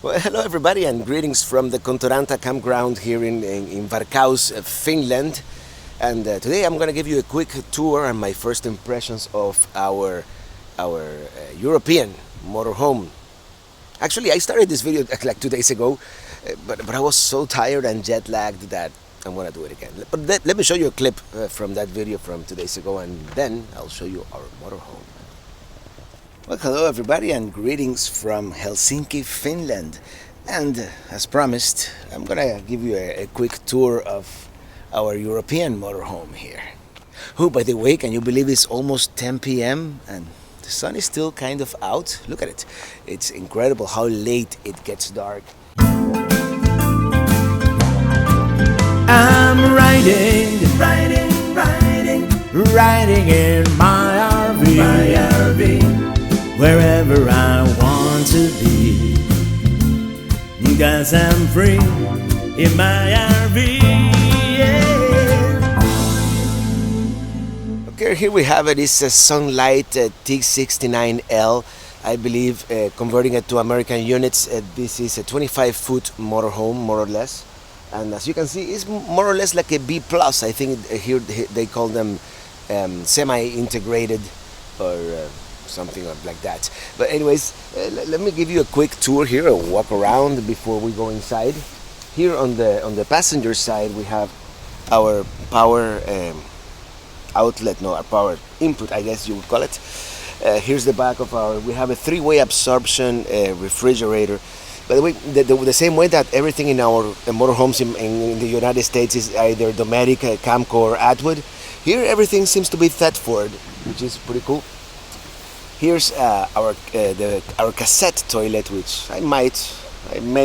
Well, hello everybody and greetings from the Contoranta campground here in Varkaus, Finland. And today I'm going to give you a quick tour and my first impressions of our European motorhome. Actually, I started this video like 2 days ago, but I was so tired and jet lagged that I'm going to do it again. But let me show you a clip from that video from 2 days ago, and then I'll show you our motorhome. Well, hello everybody and greetings from Helsinki, Finland. And as promised, I'm gonna give you a quick tour of our European motorhome here. Who, by the way, can you believe it's almost 10 p.m. and the sun is still kind of out? Look at it. It's incredible how late it gets dark. I'm riding in my RV, wherever I want to be, 'cause I'm free in my RV, yeah. Okay, here we have it. It's a Sunlight T69L. I believe, converting it to American units, this is a 25-foot motorhome, more or less. And as you can see, it's more or less like a B+. I think here they call them semi-integrated or something like that. But anyways, let me give you a quick tour here, a walk around before we go inside. Here on the passenger side, we have our power outlet, no, our power input, I guess you would call it. Here's the back of we have a 3-way absorption refrigerator. By the way, the same way that everything in our motorhomes in the United States is either Dometic, Camco, or Atwood, here everything seems to be Thetford, which is pretty cool. Here's our cassette toilet, which I may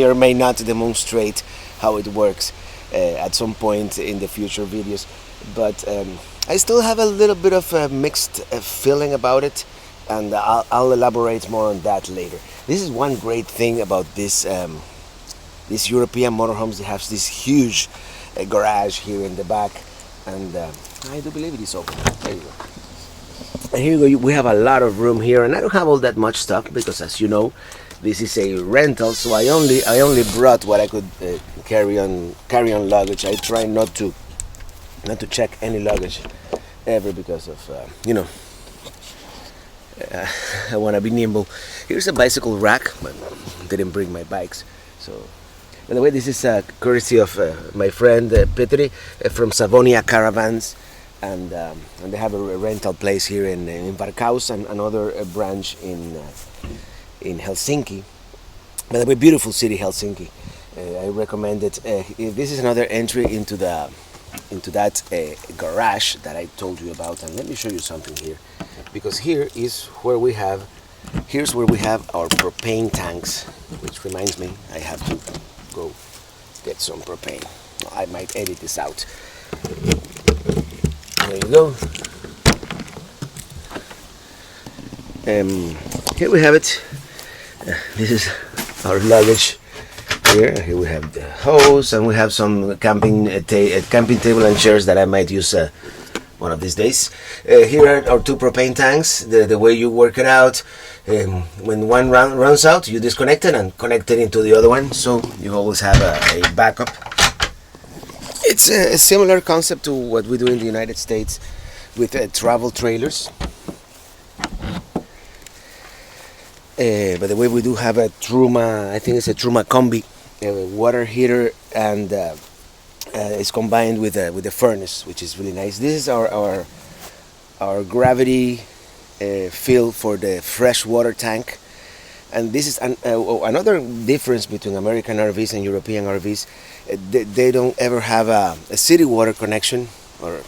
or may not demonstrate how it works at some point in the future videos. But I still have a little bit of a mixed feeling about it, and I'll elaborate more on that later. This is one great thing about this European motorhomes. It has this huge garage here in the back, and I do believe it is open. There you go. And here you go. We have a lot of room here, and I don't have all that much stuff because, as you know, this is a rental. So I only brought what I could carry on luggage. I try not to check any luggage ever because of I want to be nimble. Here's a bicycle rack, but didn't bring my bikes. So, by the way, this is courtesy of my friend Petri from Savonia Caravans, and they have a rental place here in Varkaus and another branch in Helsinki. By the way, beautiful city, Helsinki. I recommend it. This is another entry into that garage that I told you about, and let me show you something here, because here's where we have our propane tanks, which reminds me I have to go get some propane. I might edit this out. There you go. Here we have it. This is our luggage. Here we have the hose, and we have some camping table and chairs that I might use one of these days. Here are our 2 propane tanks. The way you work it out, when one runs out, you disconnect it and connect it into the other one, so you always have a backup. It's a similar concept to what we do in the United States with travel trailers. By the way, we do have a Truma, I think it's a Mccumbee water heater, and it's combined with the furnace, which is really nice. This is our gravity fill for the fresh water tank, and this is another difference between American RVs and European RVs. They don't ever have a city water connection, or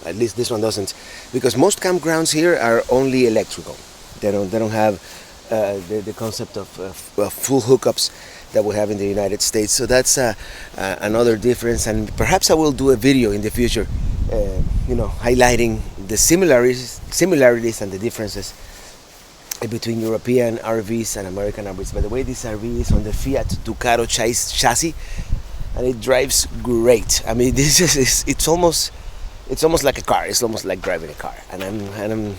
at least this one doesn't, because most campgrounds here are only electrical. They don't have the concept of full hookups that we have in the United States. So that's another difference, and perhaps I will do a video in the future, highlighting the similarities and the differences between European RVs and American RVs. By the way, this RV is on the Fiat Ducato chassis, and it drives great. I mean, it's almost like a car. It's almost like driving a car, and I'm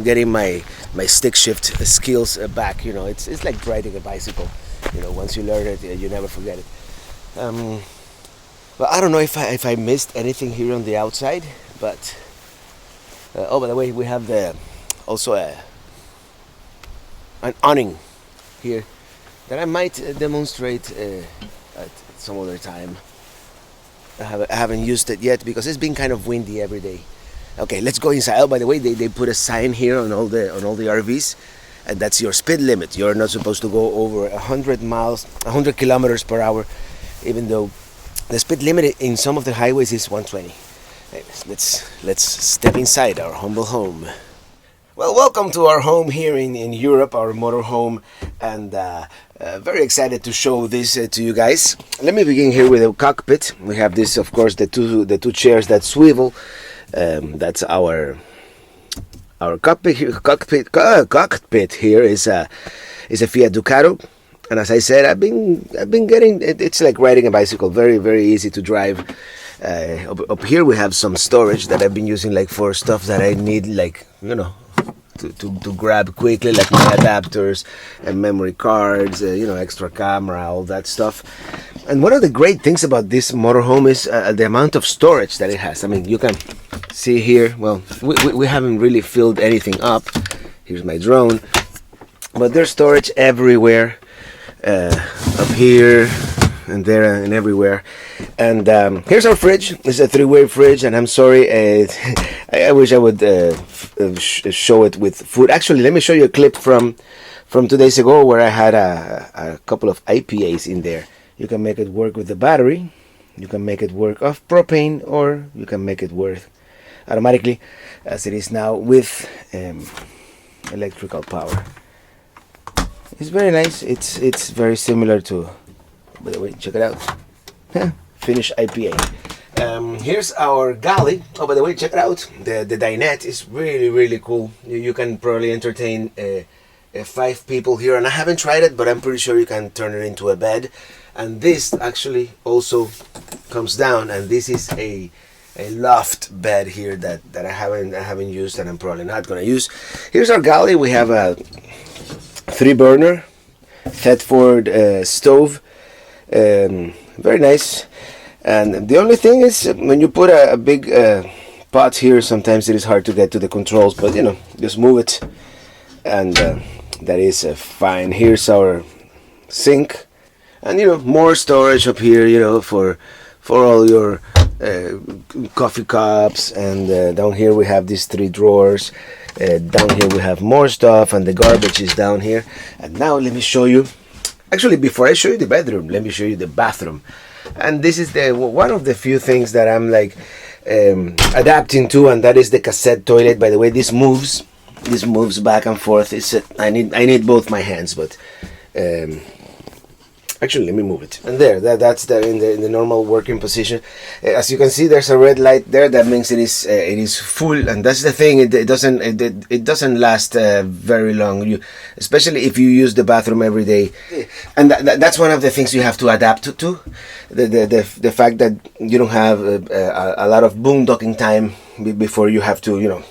getting my stick shift skills back. It's like riding a bicycle. You know, once you learn it, you never forget it. Well, I don't know if I missed anything here on the outside, but oh, by the way, we have also an awning here that I might demonstrate at some other time. I haven't used it yet because it's been kind of windy every day. Okay, let's go inside. Oh, by the way, they put a sign here on all the RVs, and that's your speed limit. You're not supposed to go over 100 kilometers per hour, even though the speed limit in some of the highways is 120. Let's step inside our humble home. Well, welcome to our home here in Europe, our motorhome, and very excited to show this to you guys. Let me begin here with a cockpit. We have this, of course, the two chairs that swivel. That's our cockpit. Cockpit here is a Fiat Ducato, and as I said, I've been getting it. It's like riding a bicycle, very very easy to drive. Up here we have some storage that I've been using like for stuff that I need, like, you know, to grab quickly, like my adapters and memory cards, you know, extra camera, all that stuff. And one of the great things about this motorhome is the amount of storage that it has. I mean, you can see here, well, we haven't really filled anything up. Here's my drone, but there's storage everywhere, up here and there and everywhere. And here's our fridge. It's a 3-way fridge, and I'm sorry, I wish I would show it with food. Actually, let me show you a clip from 2 days ago where I had a couple of IPAs in there. You can make it work with the battery, you can make it work off propane, or you can make it work automatically as it is now with electrical power. It's very nice. It's very similar to, by the way, check it out. Finished IPA. Here's our galley. Oh, by the way, check it out. The dinette is really really cool. You can probably entertain 5 people here, and I haven't tried it, but I'm pretty sure you can turn it into a bed. And this actually also comes down, and this is a loft bed here that I haven't used, and I'm probably not gonna use. Here's our galley. We have a 3-burner Headboard stove. Very nice. And the only thing is, when you put a big pot here, sometimes it is hard to get to the controls, but you know, just move it, and that is fine. Here's our sink, and you know, more storage up here, you know, for all your coffee cups. And down here we have these 3 drawers. Down here we have more stuff, and the garbage is down here. And now let me show you. Actually, before I show you the bedroom, let me show you the bathroom. And this is one of the few things that I'm like adapting to, and that is the cassette toilet. By the way, this moves back and forth. I need both my hands, but actually, let me move it. And that's in the normal working position. As you can see, there's a red light there. That means it is full, and that's the thing. It doesn't last very long. Especially if you use the bathroom every day, and that's one of the things you have to adapt to. The fact that you don't have a lot of boondocking time before you have to, you know,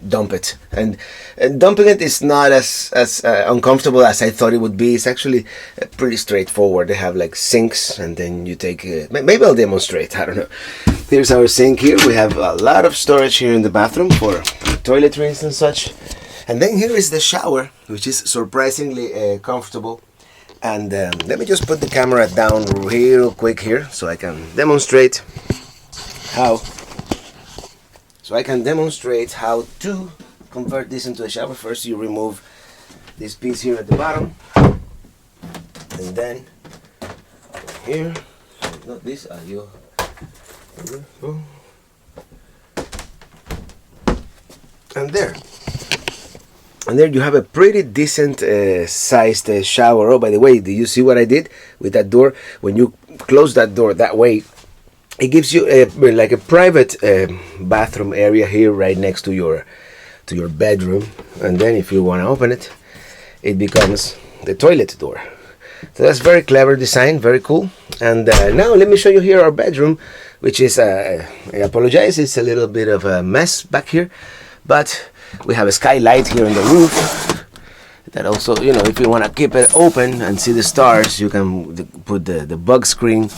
dump it. And dumping it is not as uncomfortable as I thought it would be. It's actually pretty straightforward. They have like sinks, and then you take maybe I'll demonstrate, I don't know. Here's our sink here. We have a lot of storage here in the bathroom for toiletries and such. And then here is the shower, which is surprisingly comfortable. And let me just put the camera down real quick here so I can demonstrate how to convert this into a shower. First, you remove this piece here at the bottom, and then here, not this, and there you have a pretty decent sized shower. Oh, by the way, do you see what I did with that door? When you close that door that way, it gives you like a private bathroom area here right next to your bedroom. And then if you want to open it, it becomes the toilet door. So that's very clever design, very cool. And now let me show you here our bedroom, which is I apologize, it's a little bit of a mess back here, but we have a skylight here on the roof. That also, you know, if you want to keep it open and see the stars, you can put the bug screen,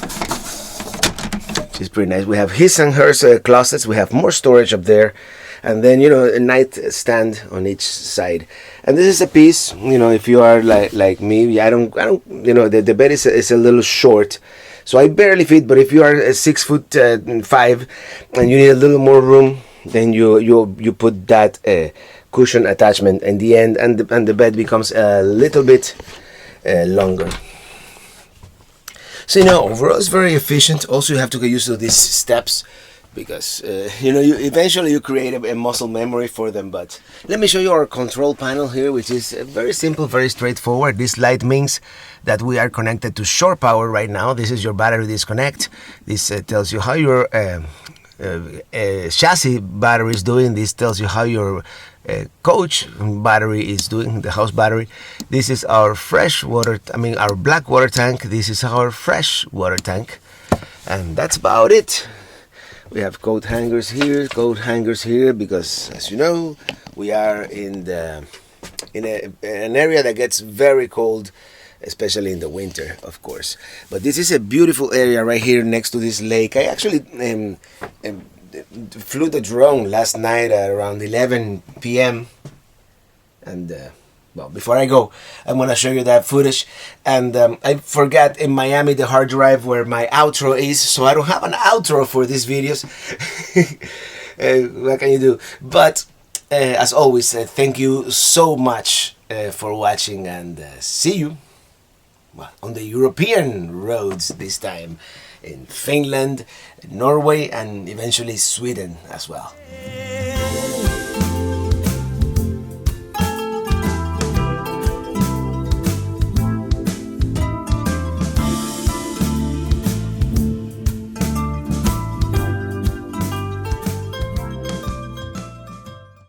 which is pretty nice. We have his and hers closets. We have more storage up there, and then, you know, a nightstand on each side. And this is a piece, you know, if you are like me, I don't, you know, the bed is a little short, so I barely fit. But if you are 6'5" and you need a little more room, then you put that cushion attachment in the end, and the bed becomes a little bit longer. So, you know, overall it's very efficient. Also, you have to get used to these steps, because you know, eventually you create a muscle memory for them. But let me show you our control panel here, which is very simple, very straightforward. This light means that we are connected to shore power right now. This is your battery disconnect. This tells you how your chassis battery is doing. This tells you how your coach battery is doing, the house battery. This is our our black water tank. This is our fresh water tank, and that's about it. We have coat hangers here, because, as you know, we are in an area that gets very cold, especially in the winter, of course. But this is a beautiful area right here next to this lake. I actually flew the drone last night at around 11 p.m. and well, before I go, I'm gonna show you that footage. And I forgot in Miami the hard drive where my outro is, so I don't have an outro for these videos. What can you do? But as always, thank you so much for watching, and see you on the European roads this time, in Finland, Norway, and eventually Sweden as well.